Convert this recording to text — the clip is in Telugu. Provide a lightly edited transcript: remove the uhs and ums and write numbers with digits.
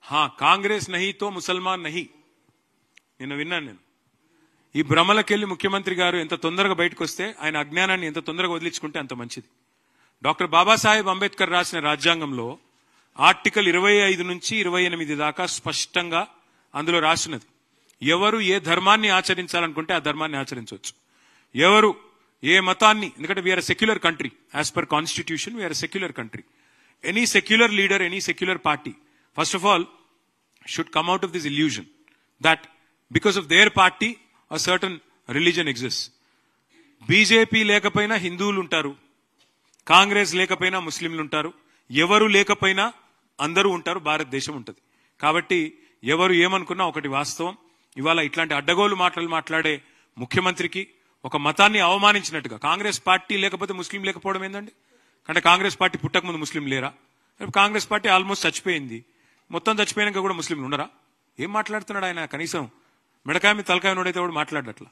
हाँ कांग्रेस नहीं तो मुसलमान नहीं నిన్న విన్నాను నేను ఈ భ్రమలకెళ్లి ముఖ్యమంత్రి గారు ఎంత తొందరగా బయటకు వస్తే ఆయన అజ్ఞానాన్ని ఎంత తొందరగా వదిలించుకుంటే అంత మంచిది. డాక్టర్ బాబాసాహెబ్ అంబేద్కర్ రాసిన రాజ్యాంగంలో ఆర్టికల్ 25 నుంచి 28 దాకా స్పష్టంగా అందులో రాసినది ఎవరు ఏ ధర్మాన్ని ఆచరించాలనుకుంటే ఆ ధర్మాన్ని ఆచరించవచ్చు. ఎవరు ఏ మతాన్ని, ఎందుకంటే we are secular country, as per constitution we are secular country. Any secular leader, any secular party first of all should come out of this illusion that because of their party a certain religion exists. BJP లేకపోయినా హిందువులు ఉంటారు, కాంగ్రెస్ లేకపోయినా ముస్లింలు ఉంటారు, ఎవరు లేకపోయినా అందరూ ఉంటారు, భారతదేశం ఉంటుంది. కాబట్టి ఎవరు ఏమనుకున్నా ఒకటి వాస్తవం, ఇవాళ ఇట్లాంటి అడ్డగోలు మాటలు మాట్లాడే ముఖ్యమంత్రికి ఒక మతాన్ని అవమానించినట్టుగా, కాంగ్రెస్ పార్టీ లేకపోతే ముస్లిం లేకపోవడం ఏందండి? అంటే కాంగ్రెస్ పార్టీ పుట్టకముందు ముస్లిం లేరా? కాంగ్రెస్ పార్టీ ఆల్మోస్ట్ చచ్చిపోయింది, మొత్తం చచ్చిపోయినాక కూడా ముస్లింలు ఉండరా? ఏం మాట్లాడుతున్నాడు ఆయన? కనీసం మెడకాయ మీద తలకాయ నోడైతే కూడా మాట్లాడట్లా.